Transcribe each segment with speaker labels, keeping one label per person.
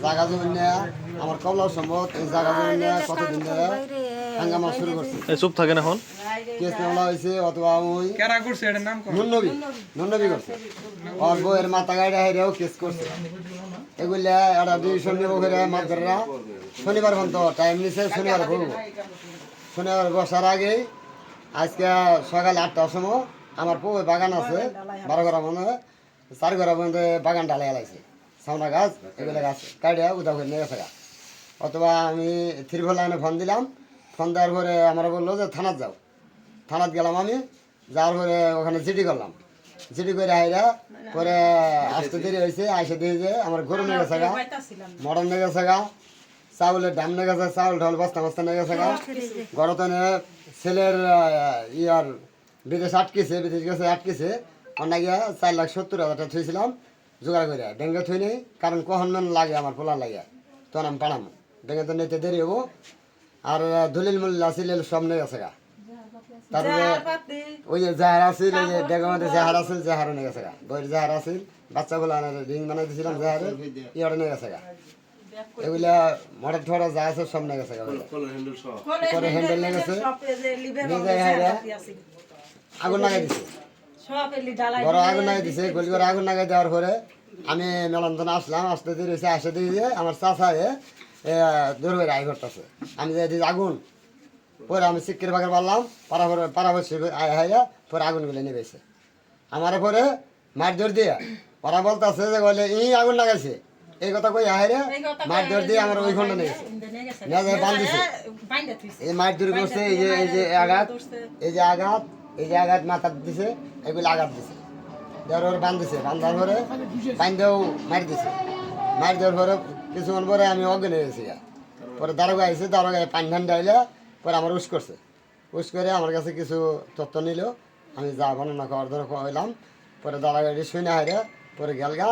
Speaker 1: জায়গা জমি নিয়ে আমার কমলা সম্ভব এই জায়গা জমি নিয়ে কতদিন ধরে হাঙ্গামা শুরু করছে।
Speaker 2: চুপ থাকেন এখন।
Speaker 1: কেস মামলা হয়েছে অথবা ওই নুনবি করছে আর বইয়ের মাথা গাড়ি হেরেও কেস করছে। এগুলা একটা ডিভিশন নেব করে মাদ্রারা শনিবার পর্যন্ত টাইম নিছে, শনিবার করবো। শনিবার বসার আগেই আজকে সকাল 8টার সময় আমার পুকুর বাগান আছে 12 ঘরা মনে হয় 4 ঘরা পর্যন্ত বাগান ডালাই লাগছে। সামনা গাছ এগুলো গাছ কাটিয়া উদা করে নিয়ে গেছে। অথবা আমি ত্রিপল লাইনে ফোন দিলাম, ফোন দেওয়ার পরে আমরা বললো যে থানাত যাও। থানাত গেলাম, আমি যাওয়ার পরে ওখানে জিডি করলাম। জিডি করে আইরা পরে আসতে দেরি হয়েছে, আইসে দিয়ে যে আমার গরু নিয়ে গেছে গা, মটন নিয়ে গেছে গা, চাউলের দাম নিয়ে গেছে, চাউল ঢল বস্তা বস্তা নিয়ে গেছে গা। গড়তনে ছেলের ইয়ার বিদেশ আটকেছে, বিদেশ গেছে আটকেছে। অন্য গিয়া 4,70,000 টাকা থুইছিলাম জোগাড় করে ব্যাংকে থুই নেই, কারণ কখন মেন লাগে আমার পোলা লাগে তখন আমি পাঠাম। ব্যাংকে তো নিতে দেরি হবো। আর দলিল মূল্য আছিল সব নিয়ে গেছে গা। তারপরে ওই যে জাহার আছিল, ওই যে ব্যাগের মধ্যে জাহার আছিল, জাহারও নিয়ে গেছে গা। বইয়ের জাহার আছিল, বাচ্চাগুলো রিং বানাই দিয়েছিলাম জাহারে, ইয়েটা নিয়ে গেছে গা। এগুলা মোটর ঠোড়া যা আছে সব নিয়ে গেছে গা। পরে হ্যান্ডেল নিয়ে গেছে, আগুন লাগাই দিছে, বড় আগুন লাগাই দিছে। গলি করে আগুন লাগাই দেওয়ার পরে আমি মেলন্তনে আসলাম, আসতে দেরি হয়েছে। আসে দিয়ে যে আমার চাষা দূর হয়ে আই করতেছে, আমি যে আগুন পরে আমি সিক্কির বাগের পারলাম পারাবর্শী হাইয়া পরে আগুনগুলো নিবেছে আমার। পরে মারধর দিয়ে ওরা বলতেছে যে বলে আগুন লাগাইছে, এই কথা কই হাইরে মারধর দিয়ে আমার ওই খন্ড নিয়ে গেছে, বান্ধিছে। এই মারধর করছে, এই যে আঘাত, এই যে আঘাত, এই যে আঘাত মাথা দিছে, এগুলো আঘাত দিছে। দেওয়ার পরে বান্ধিছে, বান্ধার পরে বান্ধেও মারি দিছে। মারি দেওয়ার পরে কিছুক্ষণ পরে আমি অজ্ঞান হয়ে গেছি। পরে দারোগা আইছে, দারোগায় পানি ঠান্ডা আইলে পরে আমার উস করছে। উস করে আমার কাছে কিছু তথ্য নিল, আমি যা বর্ণনা খাওয়ার ধরে খাওয়াইলাম। পরে দাদাগাড়ি শুনে হাইরে পরে গেলগা।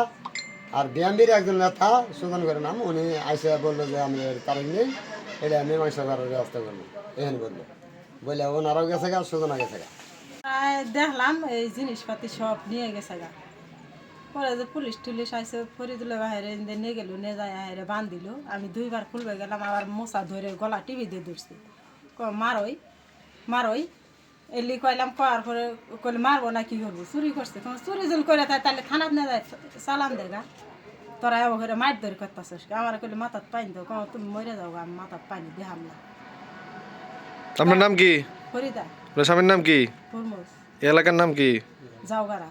Speaker 1: আর বিএমপির একজন নেতা সুজন করে নাম, উনি আইসে বললো যে আমি তারিখ নেই, এটা মীমাংসা করার ব্যবস্থা করবো, এখানে বললো। বলে ওনারাও গেছে গা, সুজনা গেছে গা।
Speaker 3: দেখলাম এই জিনিসপাতি সব নিয়ে গেছে গা। পরে যে পুলিশ টুলিশ আইসে ফরিদুলের বাহিরে নিয়ে গেল, নিয়ে যায় হাইরে বান দিল। আমি 2বার খুলবে গেলাম, আবার মশা ধরে গলা টিভি দিয়ে ধরছি, মারই মারই এলি কইলাম। করার পরে কইলে মারবো না কি করবো, চুরি করছে। চুরি জল করে তাহলে থানাত নিয়ে যায় চালান দেগা, তোরা এবার করে মার ধরে করতেছিস। আমার কইলে মাথার পানি দাও, তুমি মরে যাও, আমি মাথার পানি দেখাম না।
Speaker 2: আপনার নাম কি?
Speaker 3: ফরিদা।
Speaker 2: স্বামীর নাম কি?
Speaker 3: ফরমোস।
Speaker 2: এলাকার নাম কি?
Speaker 3: যাওগাড়া।